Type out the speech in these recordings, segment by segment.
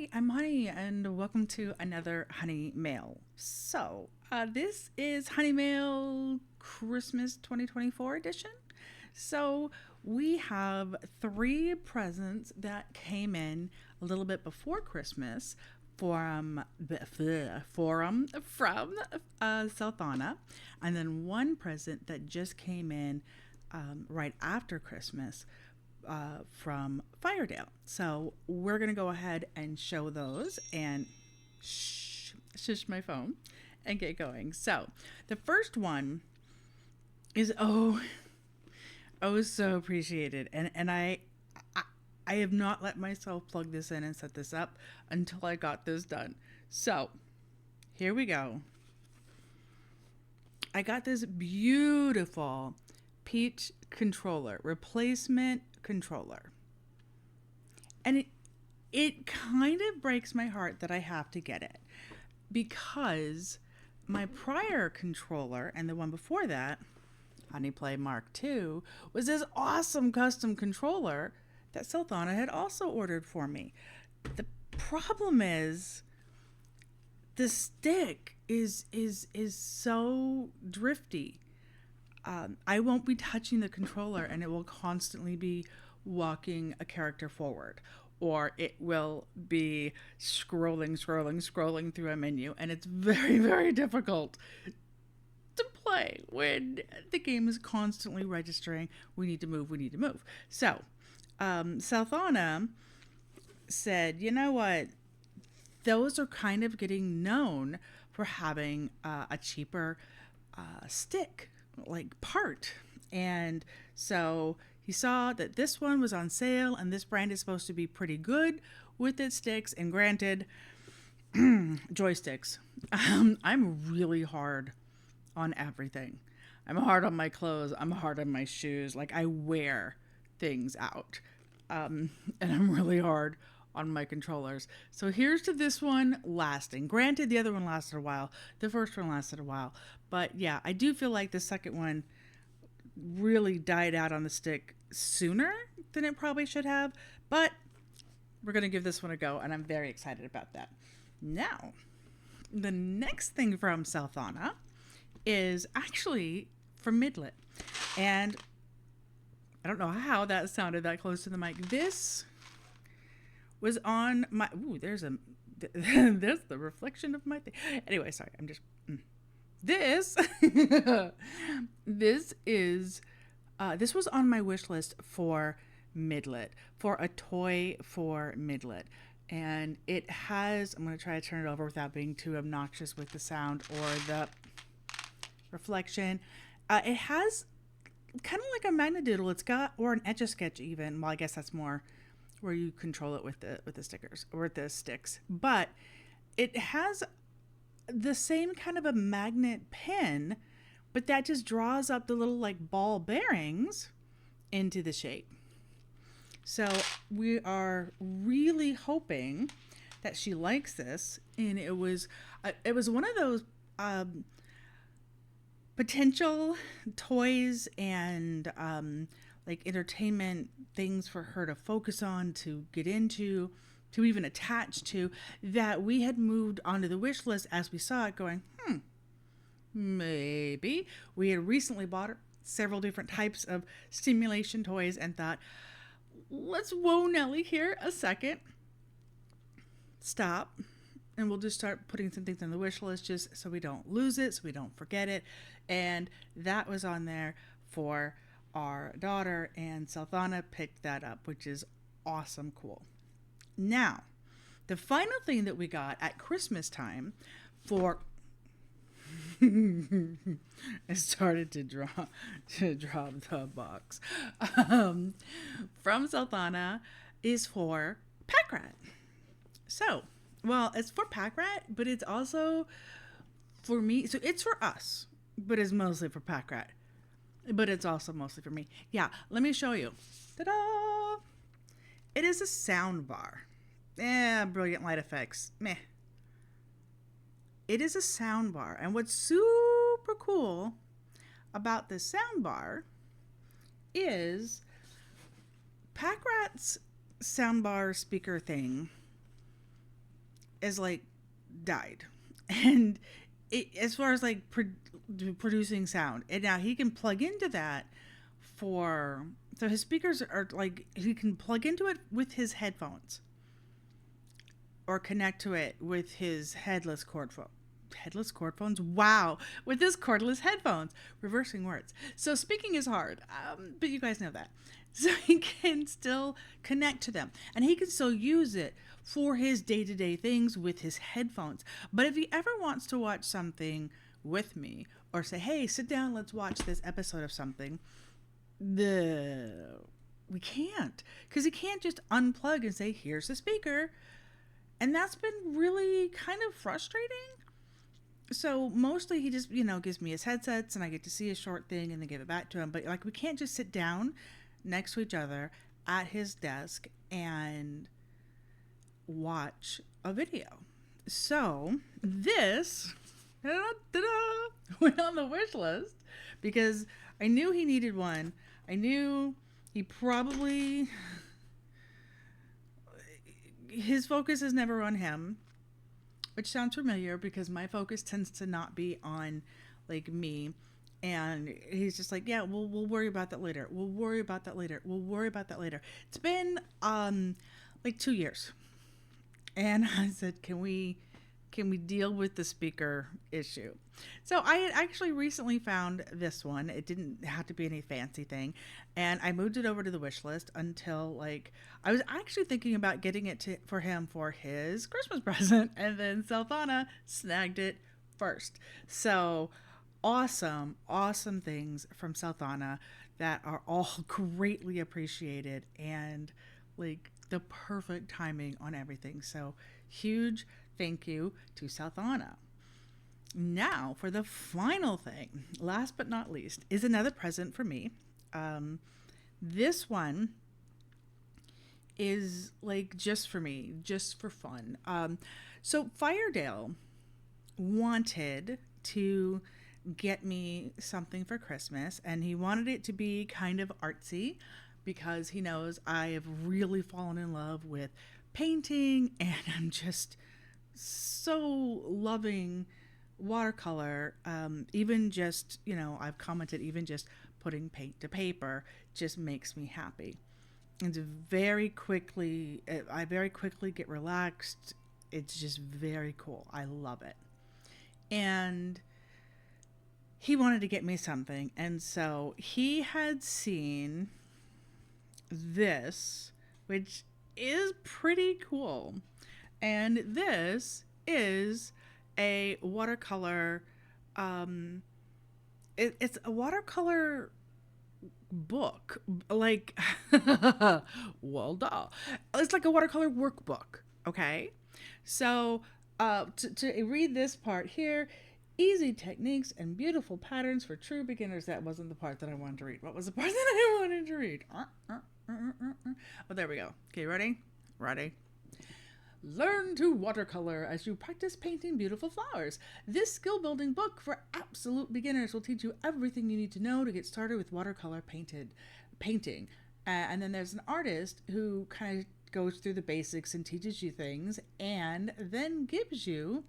Hi, I'm Honey, and welcome to another HonneyMail. This is HonneyMail Christmas 2024 edition. So, we have three presents that came in a little bit before Christmas from Celthana, and then one present that just came in right after Christmas from Firedale. So we're going to go ahead and show those and shush my phone and get going. So the first one is so appreciated. And I have not let myself plug this in and set this up until I got this done. So here we go. I got this beautiful peach controller, replacement controller. And it kind of breaks my heart that I have to get it because my prior controller and the one before that, HoneyPlay Mark II, was this awesome custom controller that Celthana had also ordered for me. The problem is the stick is so drifty. I won't be touching the controller and it will constantly be walking a character forward, or it will be scrolling through a menu, and it's very, very difficult to play when the game is constantly registering, we need to move. So, Celthana said, you know what? Those are kind of getting known for having a cheaper stick like part. And so he saw that this one was on sale and this brand is supposed to be pretty good with its sticks. And granted, joysticks. I'm really hard on everything. I'm hard on my clothes. I'm hard on my shoes. Like, I wear things out. And I'm really hard on my controllers. So here's to this one lasting. Granted, the other one lasted a while. The first one lasted a while. But yeah, I do feel like the second one really died out on the stick sooner than it probably should have. But we're going to give this one a go, and I'm very excited about that. Now, the next thing from Celthana is actually from Midlit. And I don't know how that sounded that close to the mic. This was on my... Ooh, there's there's the reflection of my thing. Anyway, sorry, I'm just... This... this was on my wish list for Midlit, for a toy for Midlit. And it has... I'm going to try to turn it over without being too obnoxious with the sound or the reflection. It has kind of like a Magnadoodle. It's got... Or an Etch-a-Sketch even. Well, I guess that's more where you control it with the stickers or with the sticks, but it has the same kind of a magnet pin, but that just draws up the little like ball bearings into the shape. So we are really hoping that she likes this, and it was one of those potential toys and like entertainment things for her to focus on, to get into, to even attach to, that we had moved onto the wish list as we saw it going, maybe. We had recently bought several different types of stimulation toys and thought, let's whoa Nelly here a second. Stop. And we'll just start putting some things on the wish list just so we don't lose it, so we don't forget it. And that was on there for our daughter, and Celthana picked that up, which is awesome cool. Now, the final thing that we got at Christmas time for... I started to drop the box. From Celthana is for Pakratt. So, well, it's for Pakratt, but it's also for me. So it's for us, but it's mostly for Pakratt. But it's also mostly for me. Yeah, let me show you. Ta-da! It is a sound bar. Brilliant light effects. Meh. It is a sound bar. And what's super cool about this sound bar is Pakratt's soundbar speaker thing is like died. And as far as like producing sound, and now he can plug into that so his speakers are like, he can plug into it with his headphones or connect to it with his headless cord phones. Wow. With his cordless headphones. Reversing words. So speaking is hard, but you guys know that. So he can still connect to them, and he can still use it for his day-to-day things with his headphones. But if he ever wants to watch something with me, or say, hey, sit down, let's watch this episode of something, we can't, because he can't just unplug and say, here's the speaker. And that's been really kind of frustrating. So mostly he just, gives me his headsets, and I get to see a short thing and then give it back to him. But like, we can't just sit down next to each other at his desk and watch a video. So this went on the wish list because I knew he needed one. I knew he probably, his focus is never on him, which sounds familiar because my focus tends to not be on like me. And he's just like, yeah, we'll worry about that later. We'll worry about that later. We'll worry about that later. It's been like 2 years. And I said, can we deal with the speaker issue? So I had actually recently found this one. It didn't have to be any fancy thing. And I moved it over to the wish list until like, I was actually thinking about getting it for him for his Christmas present. And then Celthana snagged it first. So awesome things from Celthana that are all greatly appreciated, and like the perfect timing on everything. So huge thank you to Celthana. Now for the final thing, last but not least, is another present for me. This one is like just for me, just for fun. So Firedale wanted to get me something for Christmas, and he wanted it to be kind of artsy because he knows I have really fallen in love with painting, and I'm just so loving watercolor. Even just, I've commented, even just putting paint to paper just makes me happy. And I very quickly get relaxed. It's just very cool. I love it. And he wanted to get me something, and so he had seen this, which is pretty cool. And this is a watercolor, it's a watercolor book, like, well, duh. It's like a watercolor workbook, okay? So, to read this part here, easy techniques and beautiful patterns for true beginners. That wasn't the part that I wanted to read. What was the part that I wanted to read? Oh, there we go. Okay, ready? Ready. Learn to watercolor as you practice painting beautiful flowers. This skill-building book for absolute beginners will teach you everything you need to know to get started with watercolor painting. And then there's an artist who kind of goes through the basics and teaches you things, and then gives you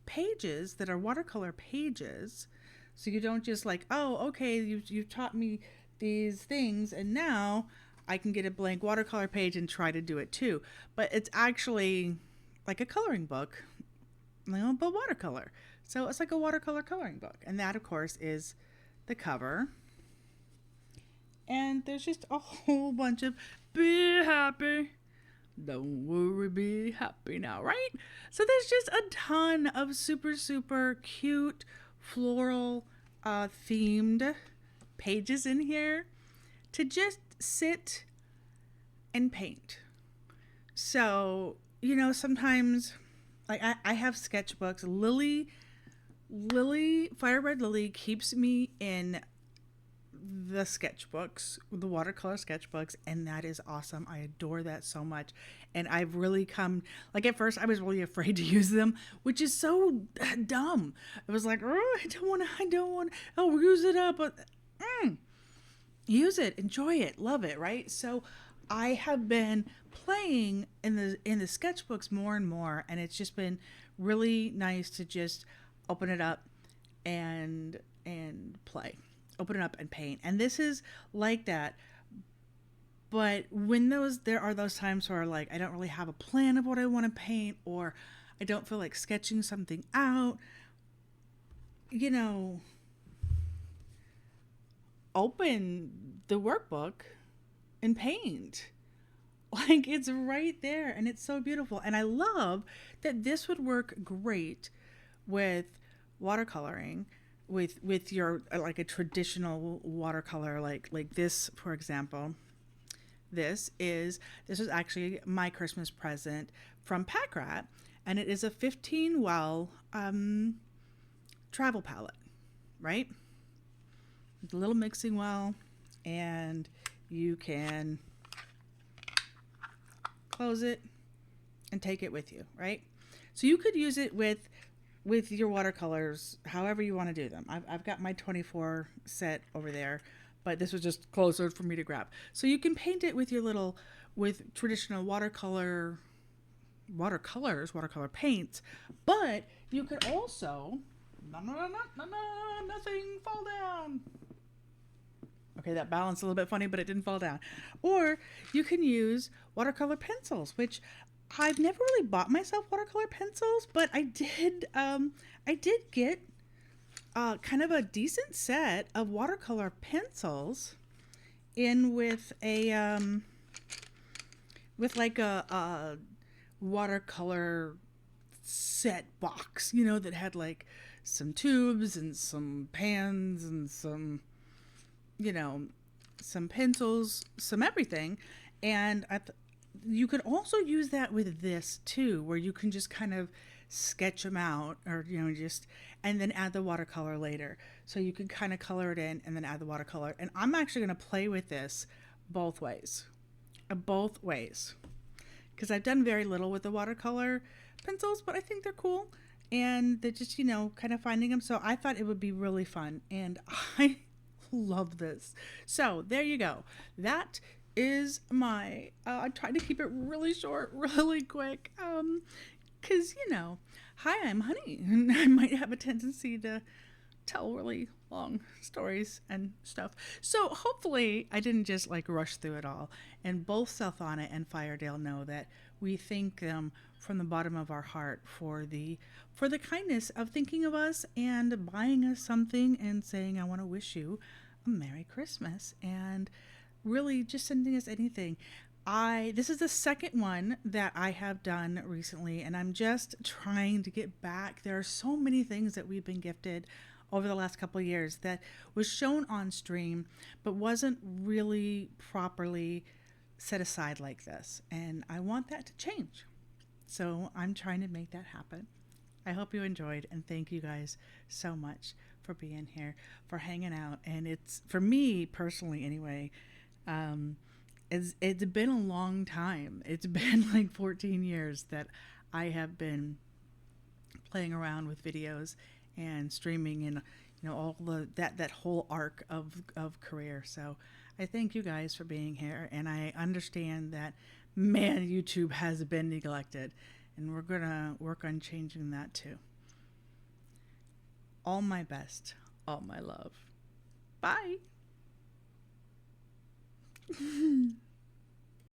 pages that are watercolor pages, so you don't just like, oh, okay, you've taught me these things, and now I can get a blank watercolor page and try to do it too. But it's actually like a coloring book, but watercolor. So it's like a watercolor coloring book, and that of course is the cover. And there's just a whole bunch of be happy, don't worry, be happy now, right? So there's just a ton of super, super cute floral themed pages in here to just sit and paint. So, sometimes like I have sketchbooks. Fire Red Lily keeps me in the sketchbooks, the watercolor sketchbooks, and that is awesome. I adore that so much. And I've really come, like at first I was really afraid to use them, which is so dumb. I was like, oh, I don't want, oh, use it up. But use it, enjoy it, love it, right? So I have been playing in the sketchbooks more and more, and it's just been really nice to just open it up and play. Open it up and paint. And this is like that. But when there are those times where like I don't really have a plan of what I want to paint, or I don't feel like sketching something out, you know, open the workbook and paint. Like it's right there and it's so beautiful. And I love that this would work great with watercoloring, with your like a traditional watercolor, like this for example. This is actually my Christmas present from Pakratt, and it is a 15 well travel palette, right? With a little mixing well, and you can close it and take it with you, right? So you could use it with your watercolors however you want to do them. I've got my 24 set over there, but this was just closer for me to grab. So you can paint it with your little, with traditional watercolor paints, but you could also, nothing fall down. Okay, that balanced a little bit funny, but it didn't fall down. Or you can use watercolor pencils, which I've never really bought myself watercolor pencils, but I did get kind of a decent set of watercolor pencils in with a with like a watercolor set box, you know, that had like some tubes and some pans and some, you know, some pencils, some everything. And you could also use that with this too, where you can just kind of sketch them out, or, you know, just, and then add the watercolor later. So you can kind of color it in and then add the watercolor. And I'm actually going to play with this both ways, because I've done very little with the watercolor pencils, but I think they're cool. And they're just, you know, kind of finding them. So I thought it would be really fun. And I love this. So there you go. That is my, I tried to keep it really short, really quick. Because, you know, hi, I'm Honey. And I might have a tendency to tell really long stories and stuff. So hopefully I didn't just like rush through it all. And both Celthana and Firedale know that we thank them from the bottom of our heart for the kindness of thinking of us and buying us something and saying, I want to wish you a Merry Christmas, and really just sending us anything. This is the second one that I have done recently, and I'm just trying to get back. There are so many things that we've been gifted over the last couple of years that was shown on stream but wasn't really properly set aside like this, and I want that to change. So I'm trying to make that happen. I hope you enjoyed, and thank you guys so much for being here, for hanging out. And it's, for me personally anyway, it's been a long time. It's been like 14 years that I have been playing around with videos and streaming, and you know, all that whole arc of career. So I thank you guys for being here, and I understand that, man, YouTube has been neglected, and we're gonna work on changing that too. All my best, all my love. Bye.